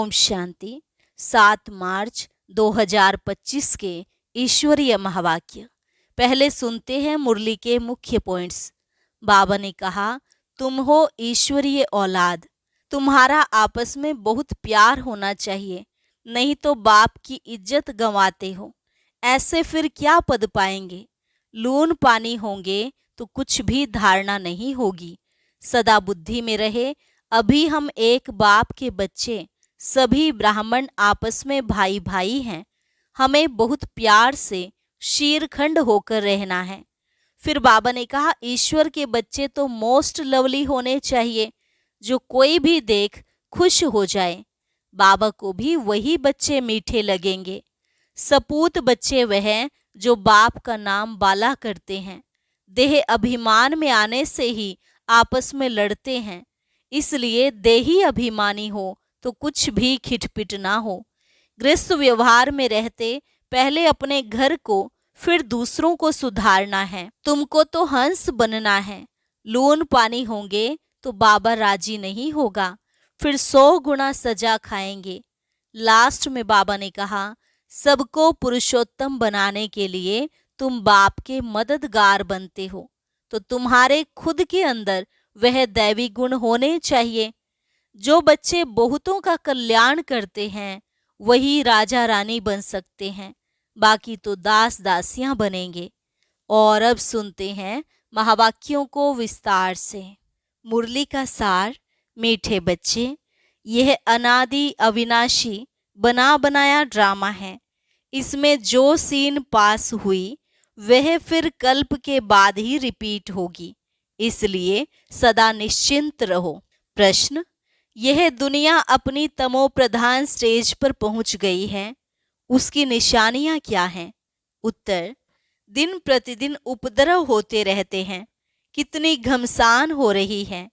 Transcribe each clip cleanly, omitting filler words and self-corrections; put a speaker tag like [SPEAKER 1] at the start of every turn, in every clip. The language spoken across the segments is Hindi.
[SPEAKER 1] ओम शांति। 7 मार्च 2025 के ईश्वरीय महावाक्य। पहले सुनते हैं मुरली के मुख्य पॉइंट्स। बाबा ने कहा, तुम हो ईश्वरीय औलाद, तुम्हारा आपस में बहुत प्यार होना चाहिए, नहीं तो बाप की इज्जत गंवाते हो। ऐसे फिर क्या पद पाएंगे? लून पानी होंगे तो कुछ भी धारणा नहीं होगी। सदा बुद्धि में रहे, अभी हम एक बाप के बच्चे, सभी ब्राह्मण आपस में भाई भाई हैं। हमें बहुत प्यार से शीरखंड होकर रहना है। फिर बाबा ने कहा, ईश्वर के बच्चे तो मोस्ट लवली होने चाहिए, जो कोई भी देख खुश हो जाए। बाबा को भी वही बच्चे मीठे लगेंगे। सपूत बच्चे वह जो बाप का नाम बाला करते हैं। देह अभिमान में आने से ही आपस में लड़ते हैं। इसलिए देही अभिमानी हो तो कुछ भी खिटपिट ना हो। गृहस्थ व्यवहार में रहते पहले अपने घर को, फिर दूसरों को सुधारना है। तुमको तो हंस बनना है। लून पानी होंगे तो बाबा राजी नहीं होगा, फिर 100 गुना सजा खाएंगे। लास्ट में बाबा ने कहा, सबको पुरुषोत्तम बनाने के लिए तुम बाप के मददगार बनते हो, तो तुम्हारे खुद के अंदर वह दैवी गुण होने चाहिए। जो बच्चे बहुतों का कल्याण करते हैं वही राजा रानी बन सकते हैं, बाकी तो दास दासियां बनेंगे। और अब सुनते हैं महावाक्यों को विस्तार से। मुरली का सार। मीठे बच्चे, यह अनादि अविनाशी बना बनाया ड्रामा है। इसमें जो सीन पास हुई वह फिर कल्प के बाद ही रिपीट होगी, इसलिए सदा निश्चिंत रहो। प्रश्न, यह दुनिया अपनी तमो प्रधान स्टेज पर पहुंच गई है, उसकी निशानियां क्या हैं? उत्तर, दिन प्रतिदिन उपद्रव होते रहते हैं। कितनी घमसान हो रही है।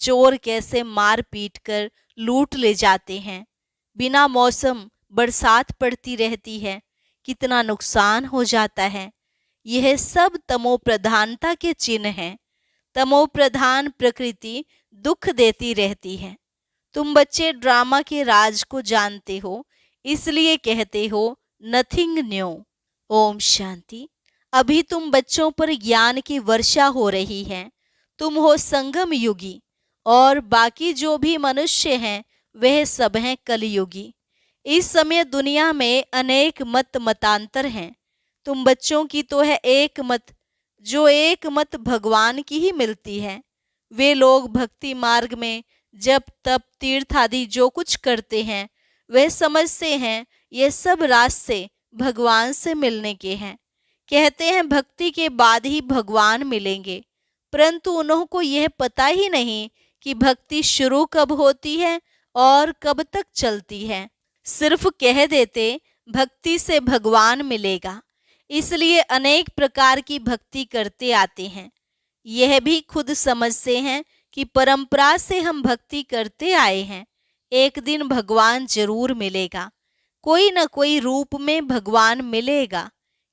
[SPEAKER 1] चोर कैसे मार पीट कर लूट ले जाते हैं। बिना मौसम बरसात पड़ती रहती है, कितना नुकसान हो जाता है। यह सब तमो प्रधानता के चिन्ह हैं। तमो प्रधान प्रकृति दुख देती रहती है। तुम बच्चे ड्रामा के राज को जानते हो, इसलिए कहते हो नथिंग न्यू। ओम शांति। अभी तुम बच्चों पर ज्ञान की वर्षा हो रही है। तुम हो संगम युगी, और बाकी जो भी मनुष्य हैं वह सब हैं कलयुगी। इस समय दुनिया में अनेक मतांतर हैं। तुम बच्चों की तो है एक मत, जो एक मत भगवान की ही मिलती है। वे लोग भक्ति मार्ग में जप तप तीर्थ आदि जो कुछ करते हैं, वह समझते हैं ये सब रास्ते भगवान से मिलने के हैं। कहते हैं भक्ति के बाद ही भगवान मिलेंगे, परंतु उन्होंने यह पता ही नहीं कि भक्ति शुरू कब होती है और कब तक चलती है। सिर्फ कह देते भक्ति से भगवान मिलेगा, इसलिए अनेक प्रकार की भक्ति करते आते हैं। यह भी खुद समझते हैं कि परंपरा से हम भक्ति करते आए हैं। एक दिन भगवान जरूर मिलेगा, कोई न कोई रूप में भगवान मिलेगा।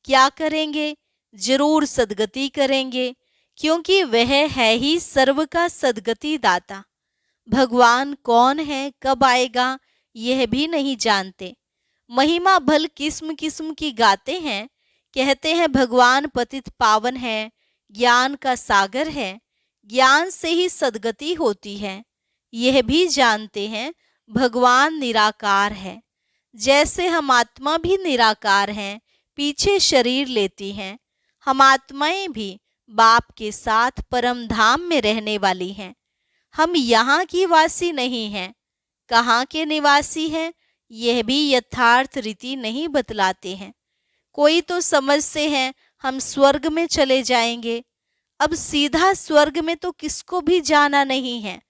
[SPEAKER 1] क्या करेंगे? जरूर सद्गति करेंगे, क्योंकि वह है ही सर्व का सद्गति दाता। भगवान कौन है, कब आएगा, यह भी नहीं जानते। महिमा भल किस्म किस्म की गाते हैं। कहते हैं भगवान पतित पावन है, ज्ञान का सागर है, ज्ञान से ही सद्गति होती है। यह भी जानते हैं भगवान निराकार है। जैसे हम आत्मा भी निराकार हैं, पीछे शरीर लेती हैं, हम आत्माएं भी बाप के साथ परम धाम में रहने वाली हैं। हम यहाँ की वासी नहीं हैं। कहाँ के निवासी हैं, यह भी यथार्थ रीति नहीं बतलाते हैं। कोई तो समझते हैं हम स्वर्ग में चले जाएंगे। अब सीधा स्वर्ग में तो किसको भी जाना नहीं है।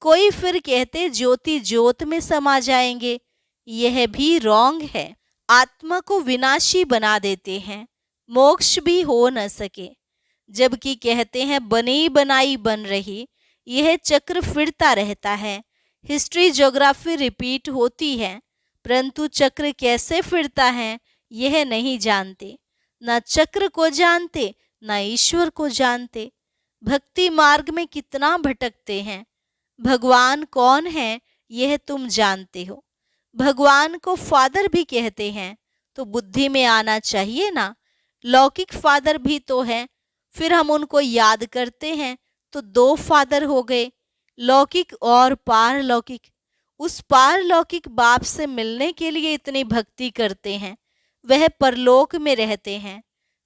[SPEAKER 1] कोई फिर कहते ज्योति ज्योत में समा जाएंगे, यह भी रॉन्ग है। आत्मा को विनाशी बना देते हैं, मोक्ष भी हो न सके। जबकि कहते हैं बनी बनाई बन रही, यह चक्र फिरता रहता है। हिस्ट्री ज्योग्राफी रिपीट होती है, परंतु चक्र कैसे फिरता है यह नहीं जानते। न चक्र को जानते, न ईश्वर को जानते। भक्ति मार्ग में कितना भटकते हैं। भगवान कौन है यह तुम जानते हो। भगवान को फादर भी कहते हैं, तो बुद्धि में आना चाहिए ना, लौकिक फादर भी तो है। फिर हम उनको याद करते हैं तो दो फादर हो गए, लौकिक और पारलौकिक। उस पारलौकिक बाप से मिलने के लिए इतनी भक्ति करते हैं, वह परलोक में रहते हैं।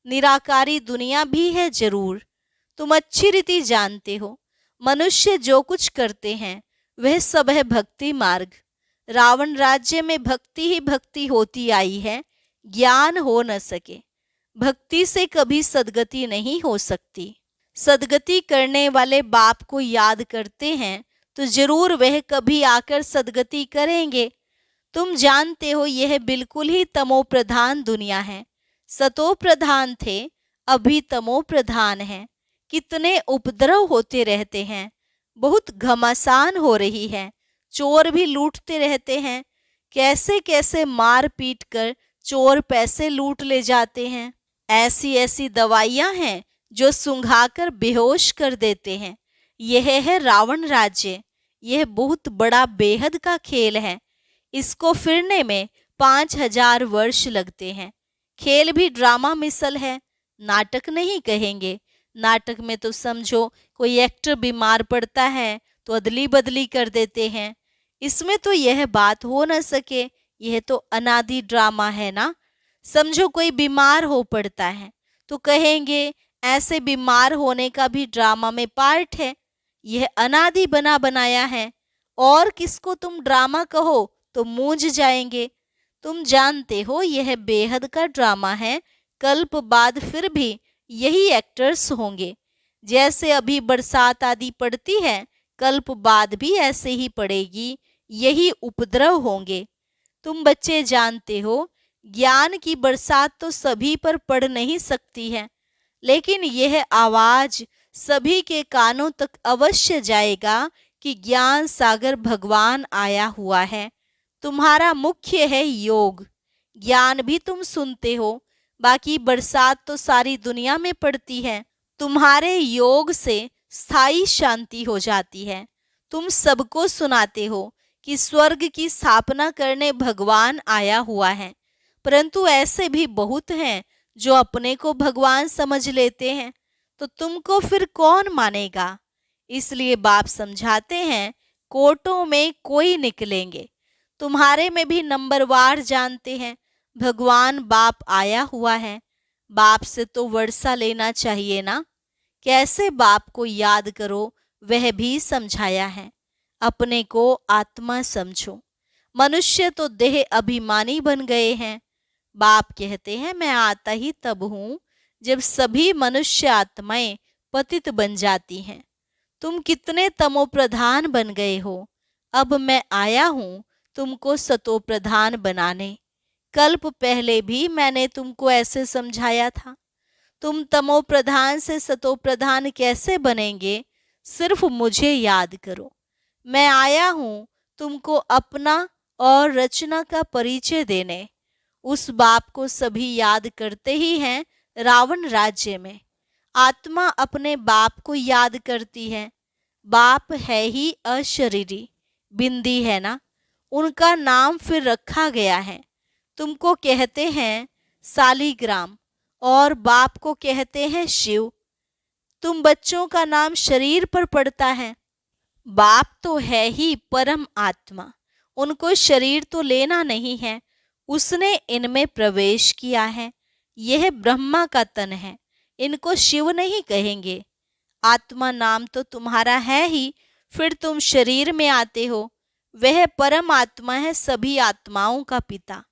[SPEAKER 1] निराकारी दुनिया भी है जरूर, तुम अच्छी रीति जानते हो। मनुष्य जो कुछ करते हैं वह सब है भक्ति मार्ग। रावण राज्य में भक्ति ही भक्ति होती आई है, ज्ञान हो न सके। भक्ति से कभी सदगति नहीं हो सकती। सदगति करने वाले बाप को याद करते हैं तो जरूर वह कभी आकर सदगति करेंगे। तुम जानते हो यह बिल्कुल ही तमो प्रधान दुनिया है। सतो प्रधान थे, अभी तमो प्रधान है। कितने उपद्रव होते रहते हैं, बहुत घमासान हो रही है। चोर भी लूटते रहते हैं, कैसे कैसे मार पीट कर चोर पैसे लूट ले जाते हैं। ऐसी ऐसी दवाइयां हैं जो सुंघाकर बेहोश कर देते हैं। यह है रावण राज्य। यह बहुत बड़ा बेहद का खेल है। इसको फिरने में 5000 वर्ष लगते हैं। खेल भी ड्रामा मिसल है, नाटक नहीं कहेंगे। नाटक में तो समझो कोई एक्टर बीमार पड़ता है तो अदली बदली कर देते हैं। इसमें तो यह बात हो न सके, यह तो अनादि ड्रामा है ना। समझो कोई बीमार हो पड़ता है तो कहेंगे ऐसे बीमार होने का भी ड्रामा में पार्ट है, यह अनादि बना बनाया है। और किसको तुम ड्रामा कहो तो मूंझ जाएंगे। तुम जानते हो यह बेहद का ड्रामा है। कल्प बाद फिर भी यही एक्टर्स होंगे। जैसे अभी बरसात आदि पड़ती है, कल्प बाद भी ऐसे ही पड़ेगी, यही उपद्रव होंगे। तुम बच्चे जानते हो ज्ञान की बरसात तो सभी पर पड़ नहीं सकती है, लेकिन यह आवाज सभी के कानों तक अवश्य जाएगा कि ज्ञान सागर भगवान आया हुआ है। तुम्हारा मुख्य है योग। ज्ञान भी तुम सुनते हो, बाकी बरसात तो सारी दुनिया में पड़ती है। तुम्हारे योग से स्थायी शांति हो जाती है। तुम सबको सुनाते हो कि स्वर्ग की स्थापना करने भगवान आया हुआ है, परंतु ऐसे भी बहुत हैं जो अपने को भगवान समझ लेते हैं, तो तुमको फिर कौन मानेगा। इसलिए बाप समझाते हैं कोर्टों में कोई निकलेंगे। तुम्हारे में भी नंबरवार जानते हैं भगवान बाप आया हुआ है। बाप से तो वर्षा लेना चाहिए ना। कैसे बाप को याद करो वह भी समझाया है। अपने को आत्मा समझो। मनुष्य तो देह अभिमानी बन गए हैं। बाप कहते हैं मैं आता ही तब हूं जब सभी मनुष्य आत्माएं पतित बन जाती हैं। तुम कितने तमो प्रधान बन गए हो। अब मैं आया हूं तुमको सतो प्रधान बनाने। कल्प पहले भी मैंने तुमको ऐसे समझाया था। तुम तमो प्रधान से सतो प्रधान कैसे बनेंगे, सिर्फ मुझे याद करो। मैं आया हूं तुमको अपना और रचना का परिचय देने। उस बाप को सभी याद करते ही हैं। रावण राज्य में आत्मा अपने बाप को याद करती है। बाप है ही अशरीरी, बिंदी है ना, उनका नाम फिर रखा गया है। तुमको कहते हैं सालीग्राम और बाप को कहते हैं शिव। तुम बच्चों का नाम शरीर पर पड़ता है। बाप तो है ही परम आत्मा, उनको शरीर तो लेना नहीं है, उसने इनमें प्रवेश किया है। यह ब्रह्मा का तन है, इनको शिव नहीं कहेंगे। आत्मा नाम तो तुम्हारा है ही, फिर तुम शरीर में आते हो। वह परम आत्मा है, सभी आत्माओं का पिता।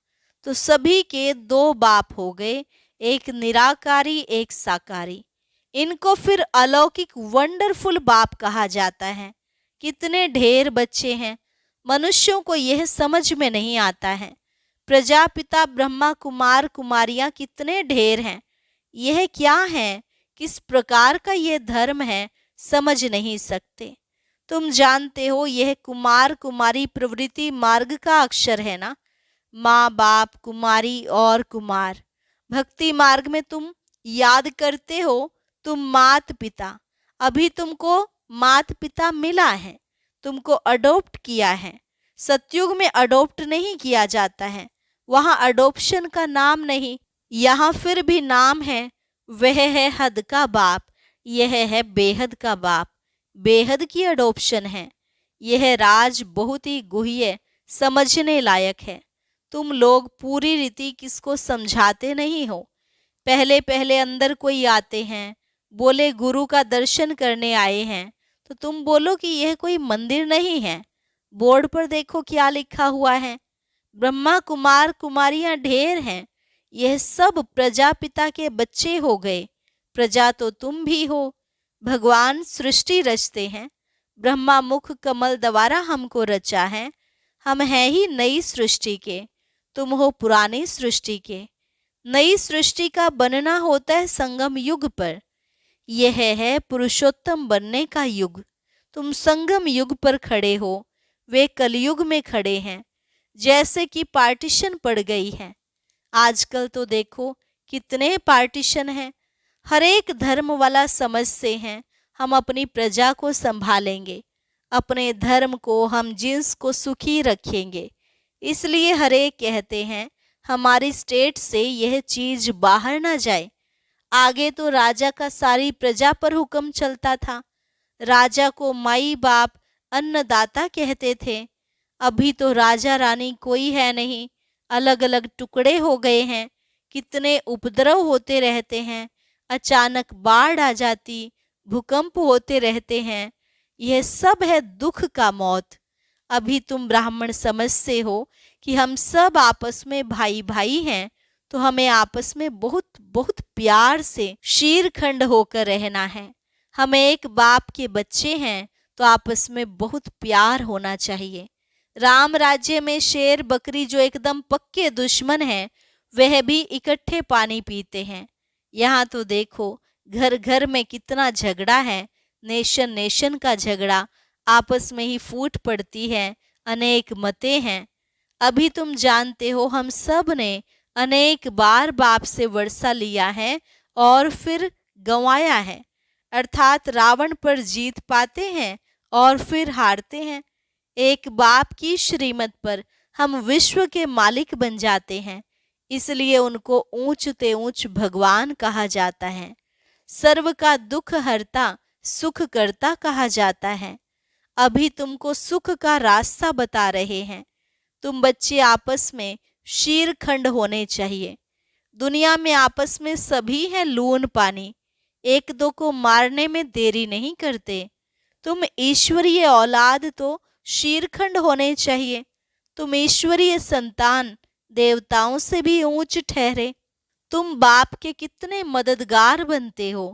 [SPEAKER 1] तो सभी के दो बाप हो गए, एक निराकारी एक साकारी। इनको फिर अलौकिक वंडरफुल बाप कहा जाता है। कितने ढेर बच्चे हैं, मनुष्यों को यह समझ में नहीं आता है। प्रजापिता ब्रह्मा कुमार कुमारियां कितने ढेर हैं। यह क्या है, किस प्रकार का यह धर्म है, समझ नहीं सकते। तुम जानते हो यह कुमार कुमारी प्रवृत्ति मार्ग का अक्षर है ना। माँ बाप कुमारी और कुमार। भक्ति मार्ग में तुम याद करते हो तुम मात पिता। अभी तुमको मात पिता मिला है, तुमको अडॉप्ट किया है। सतयुग में अडॉप्ट नहीं किया जाता है, वहां अडॉप्शन का नाम नहीं। यहाँ फिर भी नाम है, वह है हद का बाप, यह है बेहद का बाप। बेहद की अडॉप्शन है। यह राज बहुत ही गुह्य, समझने लायक है। तुम लोग पूरी रीति किसको समझाते नहीं हो। पहले पहले अंदर कोई आते हैं, बोले गुरु का दर्शन करने आए हैं, तो तुम बोलो कि यह कोई मंदिर नहीं है। बोर्ड पर देखो क्या लिखा हुआ है। ब्रह्मा कुमार कुमारियां ढेर हैं, यह सब प्रजापिता के बच्चे हो गए। प्रजा तो तुम भी हो। भगवान सृष्टि रचते हैं, ब्रह्मा मुख कमल द्वारा हमको रचा है। हम हैं ही नई सृष्टि के, तुम हो पुरानी सृष्टि के। नई सृष्टि का बनना होता है संगम युग पर। यह है पुरुषोत्तम बनने का युग। तुम संगम युग पर खड़े हो, वे कलयुग में खड़े हैं। जैसे कि पार्टीशन पड़ गई है। आजकल तो देखो कितने पार्टीशन हैं। हर एक धर्म वाला समझते हैं हम अपनी प्रजा को संभालेंगे, अपने धर्म को, हम जिन्स को सुखी रखेंगे। इसलिए हर एक कहते हैं हमारी स्टेट से यह चीज बाहर ना जाए। आगे तो राजा का सारी प्रजा पर हुक्म चलता था। राजा को माई बाप अन्नदाता कहते थे। अभी तो राजा रानी कोई है नहीं, अलग अलग टुकड़े हो गए हैं। कितने उपद्रव होते रहते हैं। अचानक बाढ़ आ जाती, भूकंप होते रहते हैं। यह सब है दुख का मौत। अभी तुम ब्राह्मण समझते हो कि हम सब आपस में भाई भाई हैं, तो हमें आपस में बहुत बहुत प्यार से शीरखंड होकर रहना है। हम एक बाप के बच्चे हैं, तो आपस में बहुत प्यार होना चाहिए। राम राज्य में शेर बकरी जो एकदम पक्के दुश्मन हैं, वह भी इकट्ठे पानी पीते हैं। यहाँ तो देखो घर घर में कितना झगड़ा है। नेशन नेशन का झगड़ा, आपस में ही फूट पड़ती है। अनेक मतें हैं। अभी तुम जानते हो हम सब ने अनेक बार बाप से वर्षा लिया है और फिर गंवाया है। अर्थात रावण पर जीत पाते हैं और फिर हारते हैं। एक बाप की श्रीमत पर हम विश्व के मालिक बन जाते हैं। इसलिए उनको ऊंच ते ऊंच भगवान कहा जाता है। सर्व का दुख हरता, सुख करता कहा जाता है। अभी तुमको सुख का रास्ता बता रहे हैं। तुम बच्चे आपस में शीरखंड होने चाहिए। दुनिया में आपस में सभी हैं लून पानी, एक दो को मारने में देरी नहीं करते। तुम ईश्वरीय औलाद तो शीरखंड होने चाहिए। तुम ईश्वरीय संतान, देवताओं से भी ऊंच ठहरे। तुम बाप के कितने मददगार बनते हो।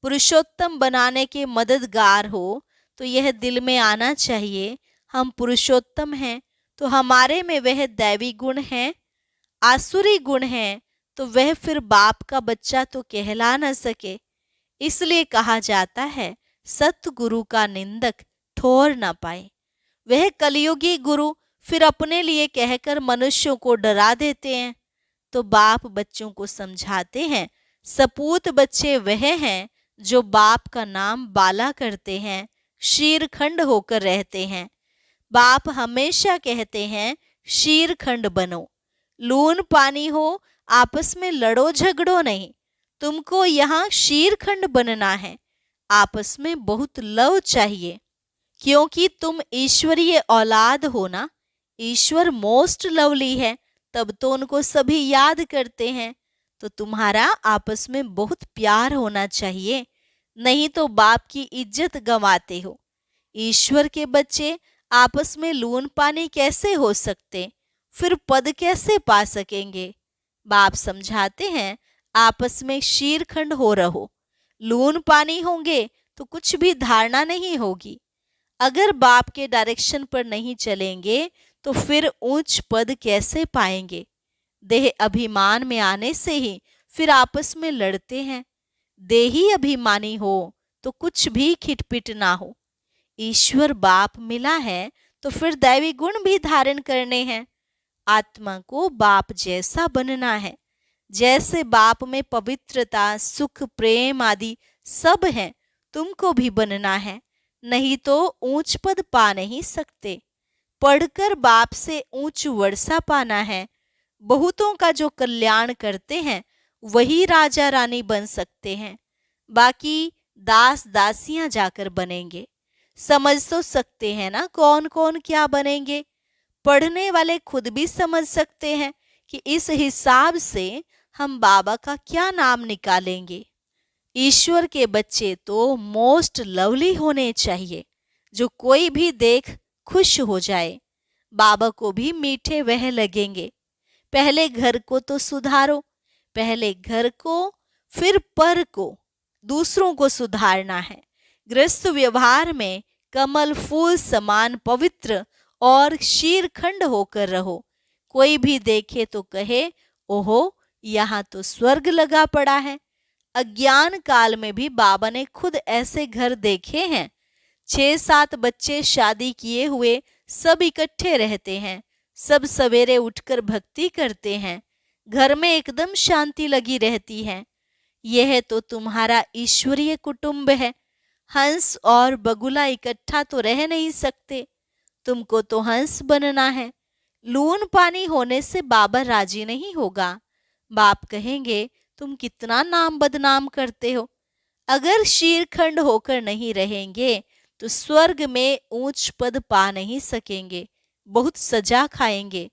[SPEAKER 1] पुरुषोत्तम बनाने के मददगार हो, तो यह दिल में आना चाहिए हम पुरुषोत्तम हैं, तो हमारे में वह दैवी गुण है। आसुरी गुण है तो वह फिर बाप का बच्चा तो कहला न सके। इसलिए कहा जाता है सतगुरु का निंदक ठोर न पाए। वह कलयुगी गुरु फिर अपने लिए कहकर मनुष्यों को डरा देते हैं। तो बाप बच्चों को समझाते हैं, सपूत बच्चे वह हैं जो बाप का नाम बाला करते हैं, शीरखंड होकर रहते हैं। बाप हमेशा कहते हैं शीरखंड बनो, लून पानी हो, आपस में लड़ो झगड़ो नहीं। तुमको यहाँ शीरखंड बनना है। आपस में बहुत लव चाहिए, क्योंकि तुम ईश्वरीय औलाद हो ना। ईश्वर मोस्ट लवली है, तब तो उनको सभी याद करते हैं। तो तुम्हारा आपस में बहुत प्यार होना चाहिए, नहीं तो बाप की इज्जत गंवाते हो। ईश्वर के बच्चे आपस में लून पानी कैसे हो सकते, फिर पद कैसे पा सकेंगे। बाप समझाते हैं आपस में शीरखंड हो रहो। लून पानी होंगे तो कुछ भी धारणा नहीं होगी। अगर बाप के डायरेक्शन पर नहीं चलेंगे तो फिर ऊंच पद कैसे पाएंगे। देह अभिमान में आने से ही फिर आपस में लड़ते हैं। देही अभिमानी हो तो कुछ भी खिटपिट ना हो। ईश्वर बाप मिला है तो फिर दैवी गुण भी धारण करने हैं। आत्मा को बाप जैसा बनना है। जैसे बाप में पवित्रता, सुख, प्रेम आदि सब है, तुमको भी बनना है, नहीं तो ऊंच पद पा नहीं सकते। पढ़कर बाप से ऊंच वर्षा पाना है। बहुतों का जो कल्याण करते हैं वही राजा रानी बन सकते हैं, बाकी दास दासियां जाकर बनेंगे। समझ तो सकते हैं ना कौन कौन क्या बनेंगे। पढ़ने वाले खुद भी समझ सकते हैं कि इस हिसाब से हम बाबा का क्या नाम निकालेंगे। ईश्वर के बच्चे तो मोस्ट लवली होने चाहिए, जो कोई भी देख खुश हो जाए। बाबा को भी मीठे वह लगेंगे। पहले घर को तो सुधारो, पहले घर को फिर पर को, दूसरों को सुधारना है। गृहस्थ व्यवहार में कमल फूल समान पवित्र और शीरखंड होकर रहो। कोई भी देखे तो कहे, ओहो यहाँ तो स्वर्ग लगा पड़ा है। अज्ञान काल में भी बाबा ने खुद ऐसे घर देखे हैं। 6-7 बच्चे शादी किए हुए सब इकट्ठे रहते हैं, सब सवेरे उठकर भक्ति करते हैं, घर में एकदम शांति लगी रहती है। यह तो तुम्हारा ईश्वरीय कुटुंब है। हंस और बगुला इकट्ठा तो रह नहीं सकते, तुमको तो हंस बनना है। लून पानी होने से बाबा राजी नहीं होगा। बाप कहेंगे तुम कितना नाम बदनाम करते हो। अगर शीरखंड होकर नहीं रहेंगे तो स्वर्ग में ऊंच पद पा नहीं सकेंगे, बहुत सजा खाएंगे।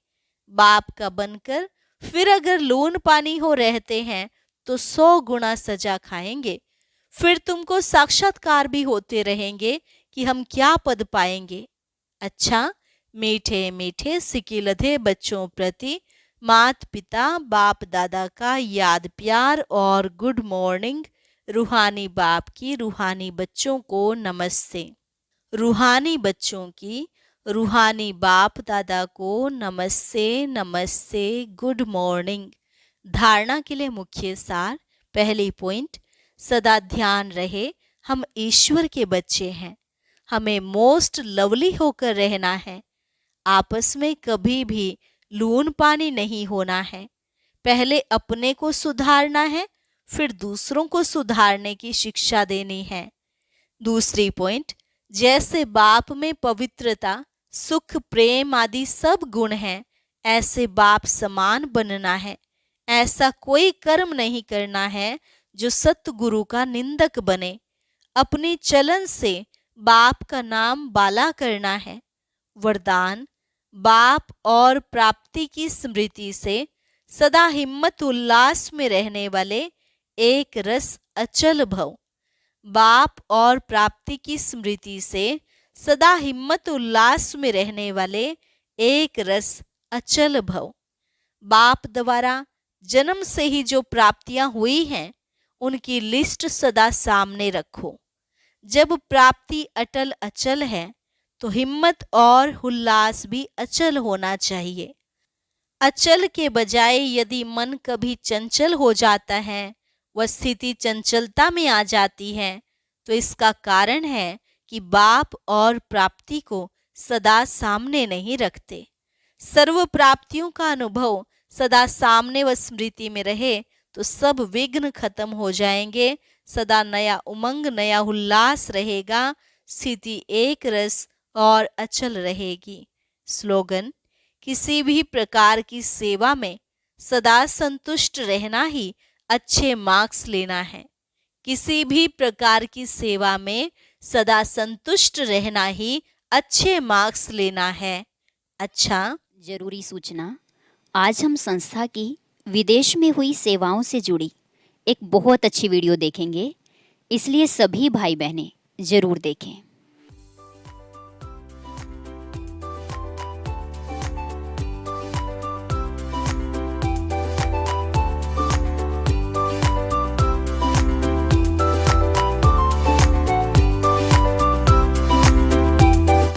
[SPEAKER 1] बाप का बनकर फिर अगर लून पानी हो रहते हैं तो 100 गुना सजा खाएंगे। फिर तुमको साक्षात्कार भी होते रहेंगे कि हम क्या पद पाएंगे। अच्छा, मीठे मीठे सिकिलधे बच्चों प्रति माता पिता बाप दादा का याद प्यार और गुड मॉर्निंग। रूहानी बाप की रूहानी बच्चों को नमस्ते। रूहानी बच्चों की रूहानी बाप दादा को नमस्ते नमस्ते, गुड मॉर्निंग। धारणा के लिए मुख्य सार। पहली पॉइंट, सदा ध्यान रहे हम ईश्वर के बच्चे हैं, हमें मोस्ट लवली होकर रहना है। आपस में कभी भी लून पानी नहीं होना है। पहले अपने को सुधारना है, फिर दूसरों को सुधारने की शिक्षा देनी है। दूसरी पॉइंट, जैसे बाप में पवित्रता सुख प्रेम आदि सब गुण हैं, ऐसे बाप समान बनना है। ऐसा कोई कर्म नहीं करना है जो सतगुरु का निंदक बने। अपनी चलन से बाप का नाम बाला करना है। वरदान, बाप और प्राप्ति की स्मृति से सदा हिम्मत उल्लास में रहने वाले एक रस अचल भव। बाप और प्राप्ति की स्मृति से सदा हिम्मत उल्लास में रहने वाले एक रस अचल भव। बाप द्वारा जन्म से ही जो प्राप्तियां हुई हैं उनकी लिस्ट सदा सामने रखो। जब प्राप्ति अटल अचल है तो हिम्मत और उल्लास भी अचल होना चाहिए। अचल के बजाय यदि मन कभी चंचल हो जाता है, वह स्थिति चंचलता में आ जाती है, तो इसका कारण है कि बाप और प्राप्ति को सदा सामने नहीं रखते। सर्व प्राप्तियों का अनुभव सदा सामने व स्मृति में रहे तो सब विघ्न खत्म हो जाएंगे। सदा नया उमंग नया उल्लास रहेगा। स्थिति एक रस और अचल रहेगी। स्लोगन, किसी भी प्रकार की सेवा में सदा संतुष्ट रहना ही अच्छे मार्क्स लेना है। किसी भी प्रकार की सेवा में सदा संतुष्ट रहना ही अच्छे मार्क्स लेना है। अच्छा,
[SPEAKER 2] जरूरी सूचना, आज हम संस्था की विदेश में हुई सेवाओं से जुड़ी एक बहुत अच्छी वीडियो देखेंगे, इसलिए सभी भाई बहनें जरूर देखें।